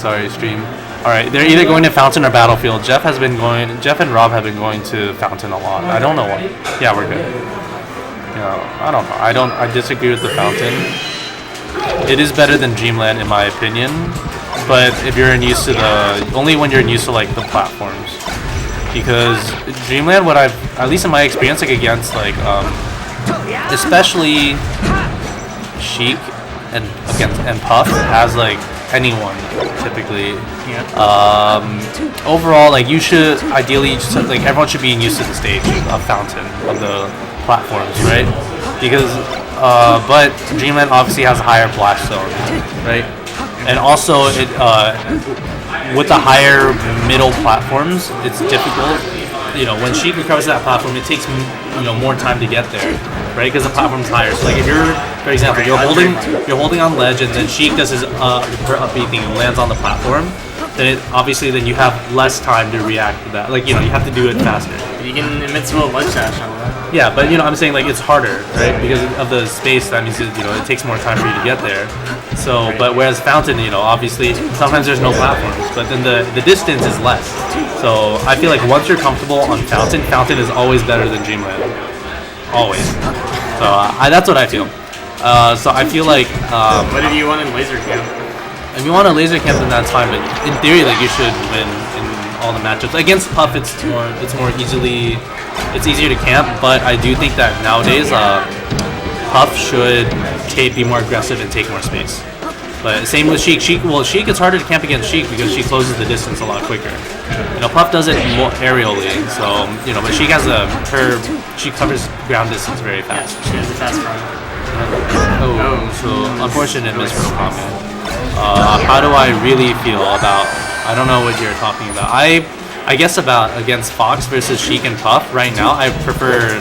Sorry, stream. Alright, they're either going to Fountain or Battlefield. Jeff and Rob have been going to Fountain a lot. I don't know why. Yeah, we're good. I don't know. I disagree with the Fountain. It is better than Dreamland in my opinion, but if you're used to only when you're used to like the platforms. Because Dreamland, at least in my experience, like against like especially Sheik and Puff has like anyone typically. Overall, like you should ideally like everyone should be used to the stage of Fountain of the platforms, right? Because but Dreamland obviously has a higher blast zone, right? And also it with the higher middle platforms, it's difficult. When Sheik recovers that platform, it takes more time to get there, right? Because the platform's higher. So like if you're, for example, you're holding on ledge, and then Sheik does his her upbeat thing and lands on the platform, then then you have less time to react to that. Like you have to do it faster. You can invincible ledge dash on that. Yeah, but I'm saying like it's harder, right? Because of the space. That means it takes more time for you to get there. So, but whereas Fountain, obviously sometimes there's no platforms, but then the distance is less. So I feel like once you're comfortable on Fountain is always better than Dreamland. Always. So that's what I feel. So I feel like. What if you want in laser camp? If you want a laser camp, then that's fine. But in theory, like you should win in all the matchups. Against Puff, it's easier to camp. But I do think that nowadays, Puff should be more aggressive and take more space. But same with Sheik. Sheik, it's harder to camp against Sheik because she closes the distance a lot quicker. Puff does it more aerially, so but Sheik has she covers ground distance very fast. She has a fast run. So unfortunate miss for Okami. How do I really feel about? I don't know what you're talking about. I guess against Fox versus Sheik and Puff right now. I prefer.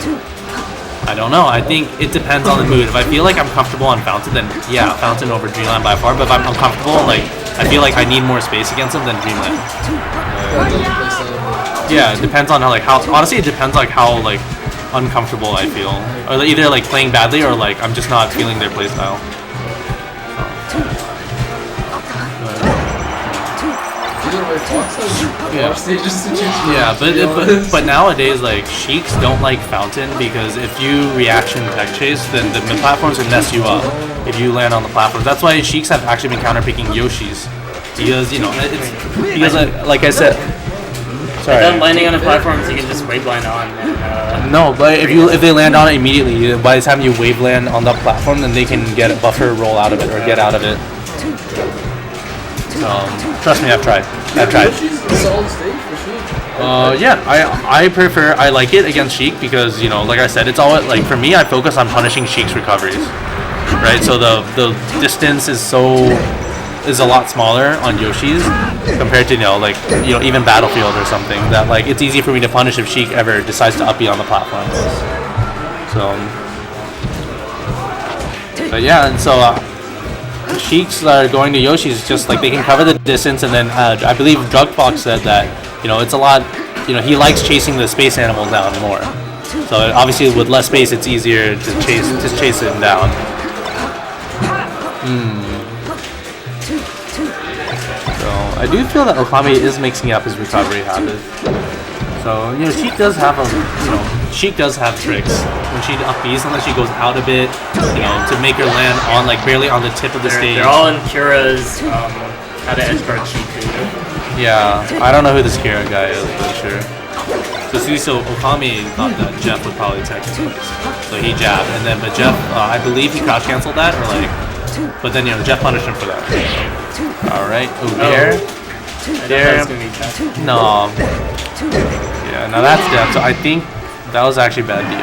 I don't know. I think it depends on the mood. If I feel like I'm comfortable on Fountain, then yeah, Fountain over Dreamland by far. But if I'm uncomfortable, like I feel like I need more space against him, then Dreamland. Yeah, it depends on how. Honestly, it depends how uncomfortable I feel, or either like playing badly or like I'm just not feeling their playstyle. Yeah, but nowadays like Sheiks don't like Fountain because if you reaction tech chase, then the platforms would mess you up if you land on the platforms. That's why Sheiks have actually been counterpicking Yoshis because like I said. Sorry. Without landing on the platforms, you can just wave land on. And, no, but if they land on it immediately, by the time you wave land on the platform, then they can get a buffer, roll out of it, or get out of it. Trust me, I've tried. Yeah, I like it against Sheik because like I said, it's all like for me. I focus on punishing Sheik's recoveries, right? So the distance is a lot smaller on Yoshi's compared to even Battlefield or something. That like it's easy for me to punish if Sheik ever decides to up B on the platform. So, but yeah, and so. Sheiks that are going to Yoshi's just like they can cover the distance, and then I believe Drugfox said that it's a lot. He likes chasing the space animals down more. So obviously with less space, it's easier to chase them down. So I do feel that Okami is mixing up his recovery habits. So Sheik does have tricks when she up B's, unless she goes out a bit, to make her land on barely on the tip of the stage. They're all in Kira's how to edge guard Sheik. Yeah, I don't know who this Kira guy is, but sure. So Okami thought that Jeff would probably tech him, so he jabbed, and then but Jeff, I believe he crouch canceled that, or but then Jeff punished him for that. All right, there. No. Yeah, now that's dead. So I think that was actually bad DI.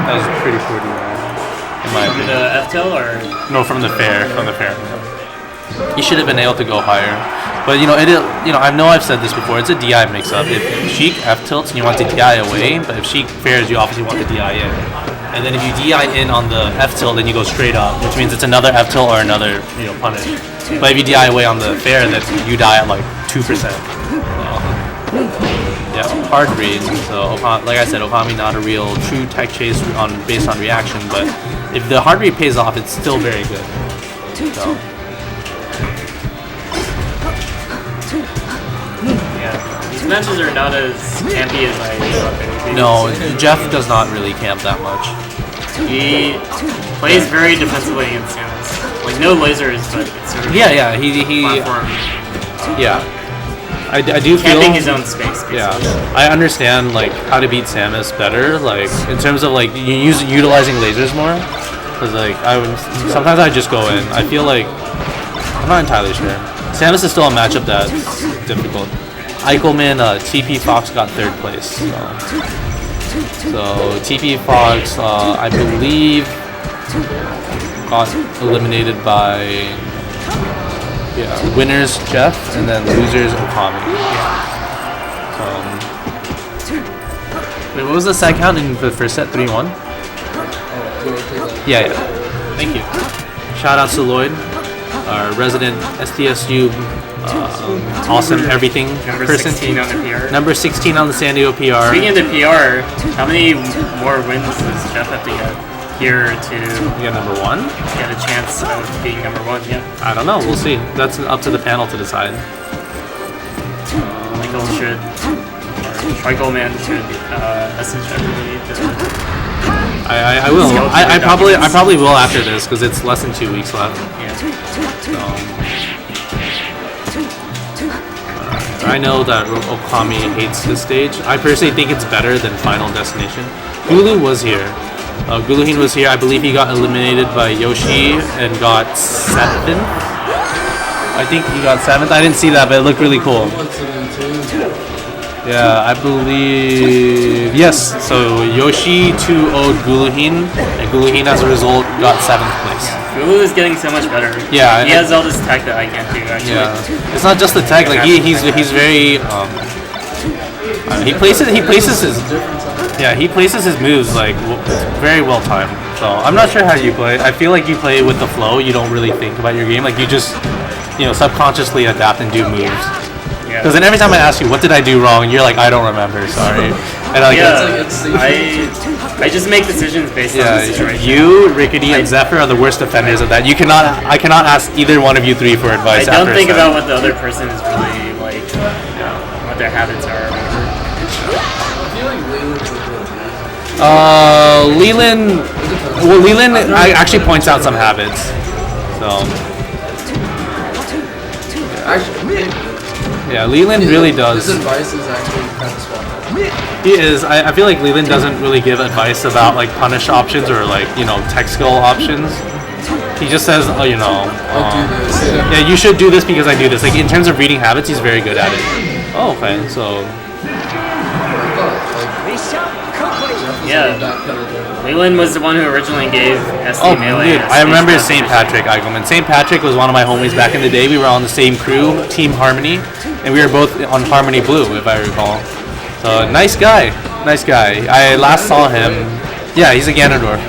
That was pretty poor DI, in my opinion. The F-tail or? No, from the fair. He should have been able to go higher. But I know I've said this before. It's a DI mix-up. If Sheik F-tilts and you want the DI away, but if Sheik fairs, you obviously want the DI in. And then if you DI in on the F-tilt, then you go straight up, which means it's another F-tilt or another punish. But if you DI away on the fair, then you die at like 2%. Yeah, hard read. So like I said, Okami not a real true tech chase based on reaction, but if the hard read pays off, it's still very good. So His matches are not as campy as I thought they would be. No, Jeff does not really camp that much. He plays very defensively against Samus. Like, no lasers, but it's sort of Yeah, he platform. yeah. I do feel Camping his own space, basically. Yeah, I understand like how to beat Samus better, like in terms of like utilizing lasers more. Cause like sometimes I just go in. I feel like I'm not entirely sure. Samus is still a matchup that's difficult. Eichelman, TP Fox got 3rd place. So TP Fox, I believe, got eliminated by winners Jeff and then losers Okami. Wait, what was the side count in the first set? 3-1. Yeah. Thank you. Shout out to Lloyd, our resident SDSU, awesome everything Number person. 16 on the PR. Number 16 on the San Diego PR. Speaking of the PR, how many more wins does Jeff have to get here to Yeah, number 1. get a chance of being number 1? Yeah. I don't know. We'll see. That's up to the panel to decide. Michael should, or Schweigel-Man should message everybody to... I will. I probably will after this because it's less than 2 weeks left. Yeah. I know that Okami hates this stage. I personally think it's better than Final Destination. Gulu was here. Guluhin was here. I believe he got eliminated by Yoshi and got 7th. I think he got 7th. I didn't see that, but it looked really cool. Yeah, I believe... Yes, so Yoshi 2-0'd Guluhin, and Guluhin as a result got 7th place. Gulu is getting so much better. Yeah. He has all this tech that I can't do, actually. Yeah. It's not just the tech, like he's very... he places his moves like very well timed. So I'm not sure how you play. I feel like you play with the flow. You don't really think about your game. Like you just, subconsciously adapt and do moves. Because then every time I ask you, what did I do wrong? You're like, I don't remember, sorry. And like, I just make decisions based on the situation. You, Rickety, and Zephyr are the worst offenders of that. I cannot ask either one of you 3 for advice. I don't think about what the other person is really like, what their habits are. Leland actually points out some habits. So. Yeah, Leland really does. His advice is actually kind of spot on. He is. I feel like Leland doesn't really give advice about like punish options or like tech skill options. He just says, I'll do this. Yeah, you should do this because I do this. Like in terms of reading habits, he's very good at it. Oh, okay. So. Yeah. Leland was the one who originally gave SD Melee. Dude, I remember St. Patrick Eichelman. St. Patrick was one of my homies back in the day. We were on the same crew, Team Harmony, and we were both on Harmony Blue, if I recall. So, nice guy. Nice guy. I last saw him. Yeah, he's a Ganondorf.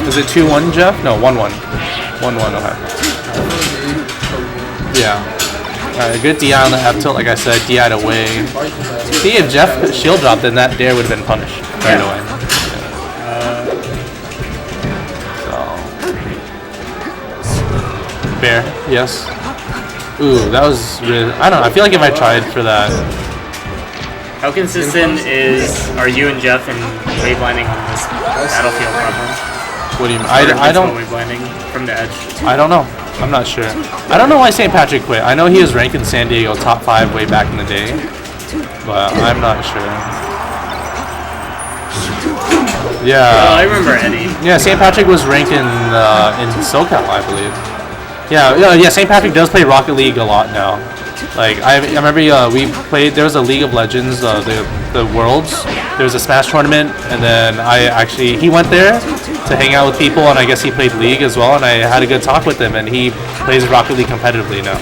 Is it 2-1, Jeff? No, 1-1. 1-1, okay. Yeah. Alright, good DI on the F tilt, like I said, DI'd away. See, if Jeff put shield drop, then that dare would have been punished right away. So. Bear, yes. Ooh, that was really... I don't know, I feel like if I tried for that... How consistent are you and Jeff in wave landing on this battlefield problem? What do you mean? I don't... Wave landing from the edge. I don't know. I'm not sure. I don't know why St. Patrick quit. I know he was ranked in San Diego top 5 way back in the day, but I'm not sure. Yeah. I remember Eddie. Yeah, St. Patrick was ranked in SoCal, I believe. Yeah. St. Patrick does play Rocket League a lot now. Like I remember we played. There was a League of Legends, the Worlds. There was a Smash tournament, and then he went there to hang out with people, and I guess he played League as well. And I had a good talk with him, and he plays Rocket League competitively now.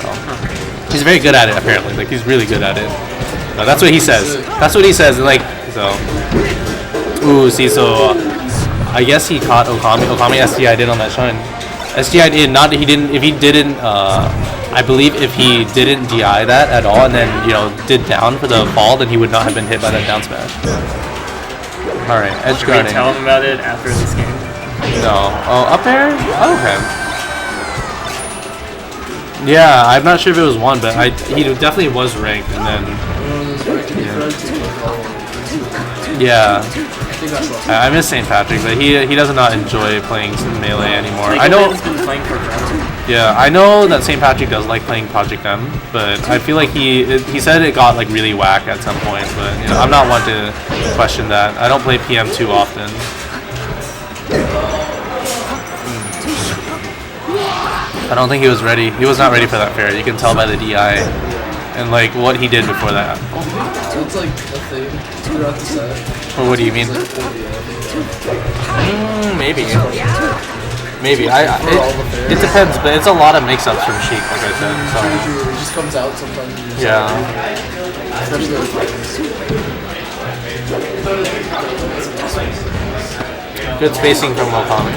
So, he's very good at it, apparently. Like he's really good at it. So that's what he says. That's what he says. Like so. Ooh, see, so I guess he caught Okami. Okami SDI did on that shine. SDI did not. He didn't. If he didn't. I believe if he didn't DI that at all and then, did down for the fall, then he would not have been hit by that down smash. Alright, edge guarding. Did we tell him about it after this game? No. Oh, up there? Oh, okay. Yeah, I'm not sure if it was 1, but he definitely was ranked, and then yeah. I miss St. Patrick, but he does not enjoy playing Melee anymore. Like, I know. He's been playing for Fountain. Yeah, I know that St. Patrick does like playing Project M, but I feel like he said it got like really whack at some point. But you know, I'm not one to question that. I don't play PM too often. I don't think he was ready. He was not ready for that fair. You can tell by the DI and like what he did before that. So it's like a thing throughout the set. Or what do you mean? It's like 40, Maybe. Maybe. It depends, but it's a lot of mix-ups from Sheik, like I said. So. It just comes out sometimes. Yeah. Especially with Good spacing from Okami.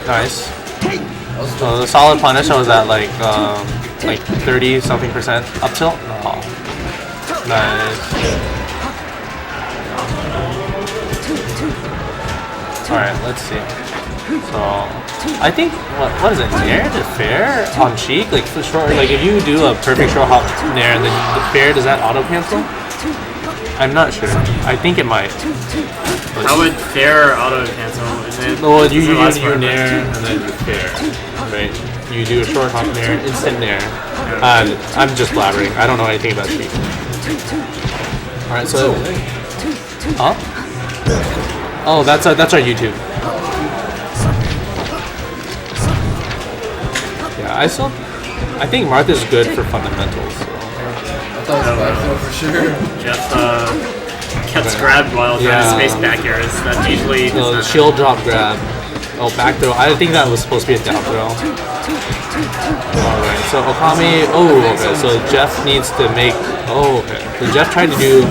Nice. So the solid punish was at like 30 something percent up tilt. Oh. Nice. All right, let's see. So I think what is it? Nair to fair on Cheek, like for short. Like if you do a perfect short hop Nair and then the fair, does that auto cancel? I'm not sure. I think it might. How would fair auto cancel? Is it? Well, you Nair and then you fair, right? You do a short hop Nair, instant Nair. I'm just blabbering. I don't know anything about Cheek. All right, so. Huh? Oh, that's our YouTube. Yeah, I think Martha's good for fundamentals. So. I thought it was back throw for sure. Jeff gets grabbed while trying to space back airs. That usually does not shield drop grab. Oh, back throw. I think that was supposed to be a down throw. Alright, so Okami. Oh, okay. So Jeff needs to make. Oh, okay. So Jeff tried to do.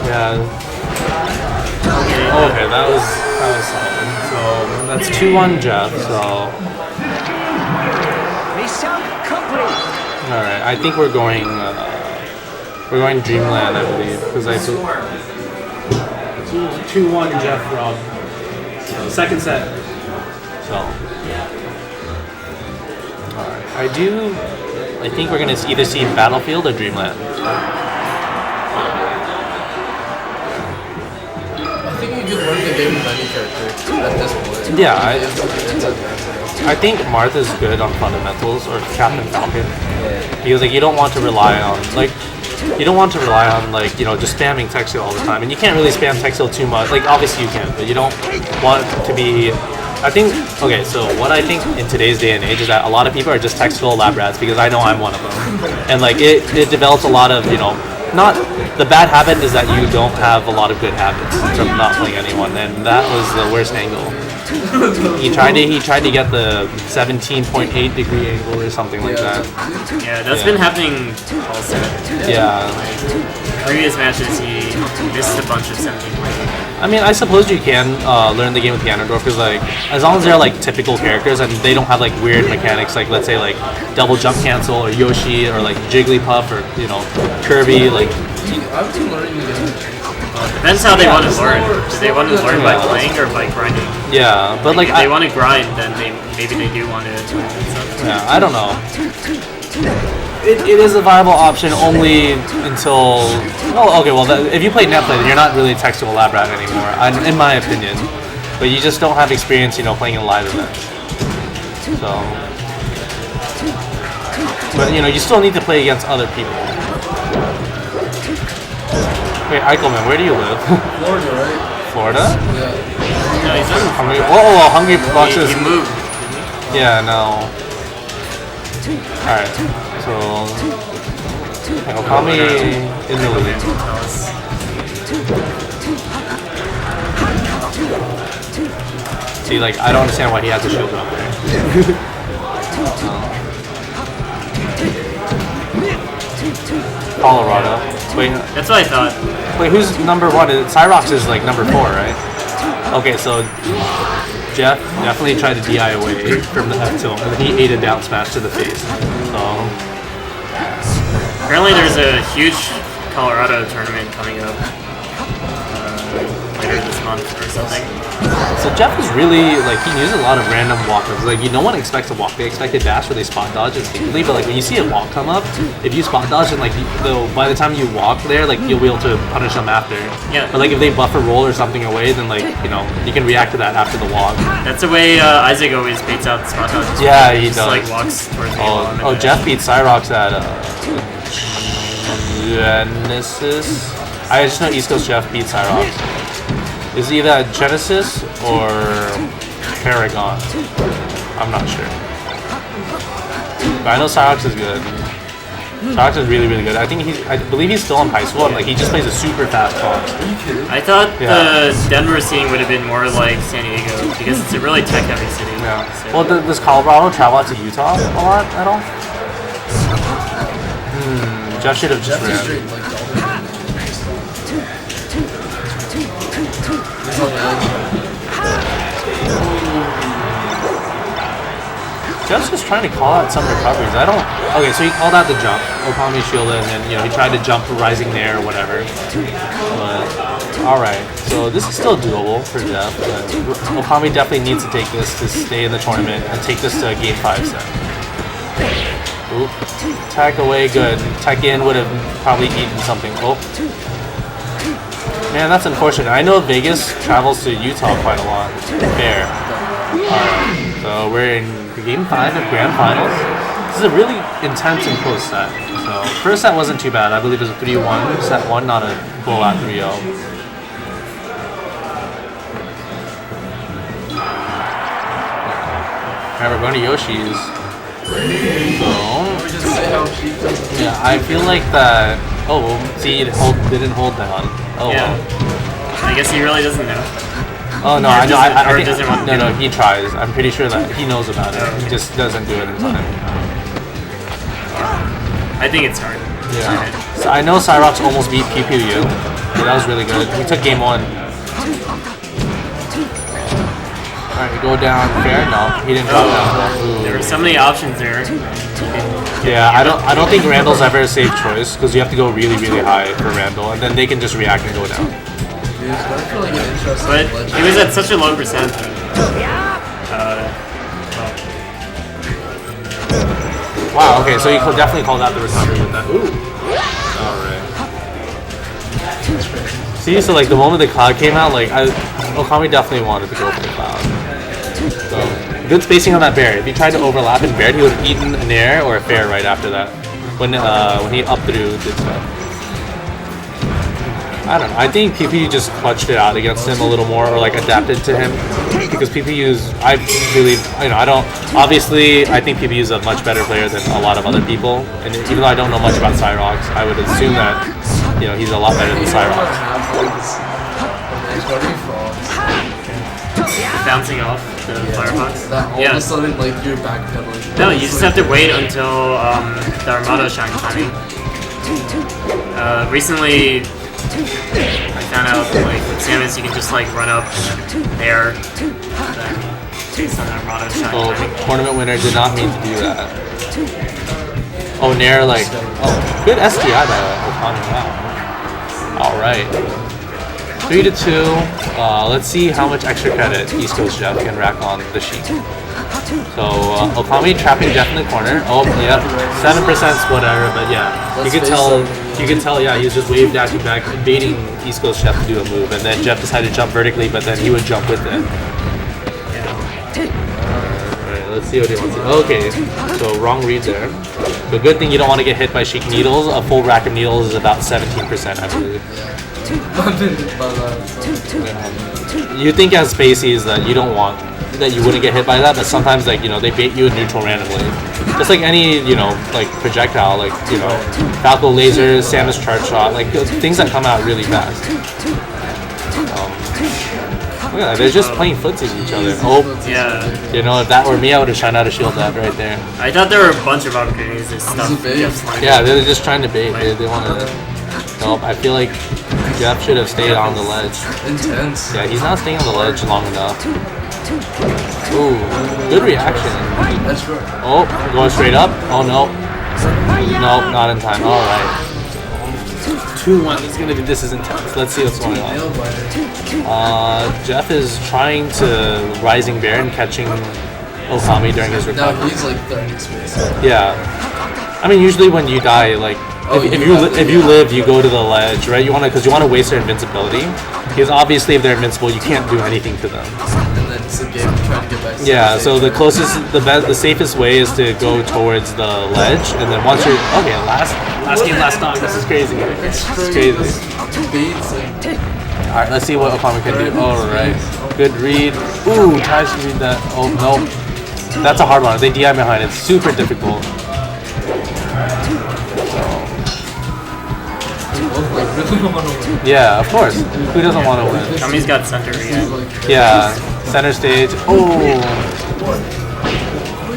Yeah. Okay, that was solid. So that's 2-1 Jeff. So. All right, I think we're going Dreamland, I believe, because I see 2-1 Jeff Rob. So, second set. So. All right, I think we're gonna either see Battlefield or Dreamland. I think you could win the game with any character at this point. Yeah, I think Martha's good on fundamentals or Captain Falcon because like you don't want to rely on just spamming Texil all the time, and you can't really spam Texil too much. Like obviously you can, but you don't want to be. I think so what I think in today's day and age is that a lot of people are just Texil lab rats because I know I'm one of them, and like it develops a lot of not the bad habit is that you don't have a lot of good habits from not playing anyone, and that was the worst angle. He tried to get the 17.8 degree angle or something like that. Yeah, that's been happening all set. Yeah. Previous matches he missed a bunch of 17.8. I mean, I suppose you can learn the game with Ganondorf because like as long as they're like typical characters and they don't have like weird mechanics like let's say like double jump cancel or Yoshi or like Jigglypuff or Kirby like. I've been learning the game. Depends how they want to learn. Do they want to learn by playing or by grinding? Yeah, but like if they want to grind, then maybe they do want to. Yeah, I don't know. It is a viable option only until. Oh, okay. Well, if you play netplay, then you're not really textual lab rat anymore, in my opinion. But you just don't have experience, playing in live events. So, but you still need to play against other people. Wait, Eichelman, where do you live? Florida, right? Florida? Yeah. No, he's not. Hungry. Whoa, Hungry Boxes. He moved. Yeah, no. Alright, so Okami in the lead. See, like, I don't understand why he has a shield up there. Colorado. Wait, that's what I thought. Wait, who's number one? Cyrox is like number 4, right? Okay, so Jeff definitely tried to DI away from the F tilt, and then he ate a down smash to the face. So Apparently there's a huge Colorado tournament coming up later this month or something. So Jeff is really, like, he uses a lot of random walk-ups. Like, no one expects a walk. They expect a dash where they spot dodge instinctively, but, like, when you see a walk come up, if you spot dodge and, like, by the time you walk there, like, you'll be able to punish them after. Yeah. But, like, if they buffer roll or something away, then, like, you know, you can react to that after the walk. That's the way Isaac always baits out the spot dodges. Yeah, he just, does. like, walks towards me. Oh, Jeff beat Cyrox at Genesis. I just know EastCoastJeff beat Cyrox. Is it either Genesis or Paragon? I'm not sure. But I know Cyrox is good. Cyrox is really, really good. I believe he's still in high school and, like, he just plays a super fast comp. I thought the Denver scene would have been more like San Diego because it's a really tech-heavy city. Yeah. So. Well, does Colorado travel out to Utah a lot at all? Jeff should have just ran. Jeff's just trying to call out some recoveries. Okay, so he called out the jump. Okami shielded, and then, you know, he tried to jump rising there or whatever. But, alright. So this is still doable for Jeff, but Okami definitely needs to take this to stay in the tournament and take this to a game 5 set. Oop. Tech away, good. Tech in would have probably eaten something. Oh. Man, that's unfortunate. I know Vegas travels to Utah quite a lot. Fair. Alright, so we're in game 5 of Grand Finals. This is a really intense and close set. So, first set wasn't too bad. I believe it was a 3-1. Set 1, not a blowout 3-0. Alright, we're going to Yoshi's. So, yeah, I feel like that. Oh, see, it didn't hold down. Oh, yeah. well. I guess he really doesn't know. Oh no, I know. I think, doesn't want to no, he tries. I'm pretty sure that he knows about it. He just doesn't do it in time. I think it's hard. Yeah. So I know Cyrox almost beat PPU. So that was really good. He took game 1. Alright, go down. Fair? No, he didn't drop down. Ooh. There were so many options there. Yeah, I don't think Randall's ever a safe choice because you have to go really, really high for Randall, and then they can just react and go down. But he was at such a low percent. Wow. Okay, so he definitely called out the recovery with that. Ooh. All right. See, so like the moment the cloud came out, like Okami definitely wanted to go for the cloud. So good spacing on that bair. If he tried to overlap and bair, he would have eaten an air or a fair right after that. When he up through did stuff. I don't know. I think PPU just clutched it out against him a little more, or like adapted to him, because PPU's. I believe, I don't. Obviously, I think PPU is a much better player than a lot of other people, and even though I don't know much about Cyrox, I would assume that he's a lot better than Cyrox. Bouncing off the Firefox. All of a sudden, like, you're backpedaling. No, you just have to wait until the Armada shine timing. Recently, I found out like with Samus you can just like run up there, then based on the Armada shine timing. Tournament winner did not mean to do that. Oh, Nair like, good SDI by Okami. Wow. All right. 3-2. Let's see how much extra credit EastCoastJeff can rack on the sheet. So Okami trapping Jeff in the corner. Oh, yeah, 7% whatever, but yeah, you can tell. Yeah, he was just wave dashing back, baiting EastCoastJeff to do a move, and then Jeff decided to jump vertically, but then he would jump with it. Alright, let's see what he wants to do. Okay, so wrong read there. But good thing you don't want to get hit by Sheik Needles. A full rack of needles is about 17%, I believe. You think as Spaceys that you don't want, that you wouldn't get hit by that, but sometimes like they bait you in neutral randomly, just like any like projectile, like Falco lasers, Samus charge shot, like things that come out really fast. Look at that, they're just playing footsies with each other. Oh, yeah. If that were me, I would have tried out a shield that right there. I thought there were a bunch of opportunities to stuff Jeff's line. Yeah, they're just trying to bait. They want to. Nope, I feel like Jeff should have stayed on the ledge. Intense. Yeah, he's not staying on the ledge long enough. Ooh, good reaction. That's right. Oh, going straight up. Oh no. Nope, not in time. All right. 2-1. This is gonna be. This is intense. Let's see what's going on. Jeff is trying to rising bear and catching Okami during his Now recovery. he's like threatening space. Yeah. I mean, usually when you die, like if you live, you go to the ledge, right? You wanna because you wanna waste their invincibility. Because obviously, if they're invincible, you can't do anything to them. And then it's a game trying to get back to Yeah, the so the stage. closest, the safest way is to go towards the ledge, and then once you're okay, last game, last dog. This is crazy. This is crazy. Beats, like, All right, let's see what Okami can do. All right, good read. Ooh, tries to read that. Oh no, that's a hard one. They DI behind. It's super difficult. like really don't want to win. Yeah, of course. Who doesn't want to win? Kami's got center again. Yeah, center stage. Oh,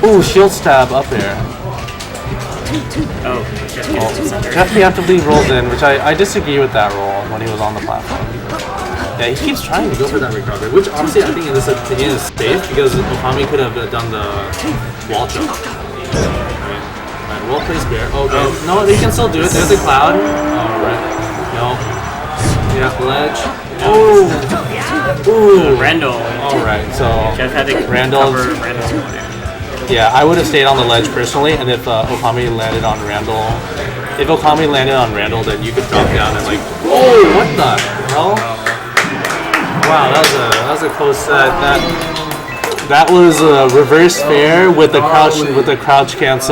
ooh, shield stab up there. Oh, Jeff gets to center. Jeff preemptively rolls in, which I disagree with that roll when he was on the platform. Yeah, he keeps trying to go for that recovery, which honestly I think in this opinion is safe because Okami could have done the wall jump. Right, well placed bear. Okay, no, they can still do it. There's a cloud. Alright, no. Yeah, ledge. Oh, ooh. Randall. Alright, so Jeff had to Randall. cover Randall. Yeah, I would have stayed on the ledge personally, and if Okami landed on Randall, then you could drop down and like, oh, what the hell? Wow, that was a close set. That was a reverse fair with the crouch cancel.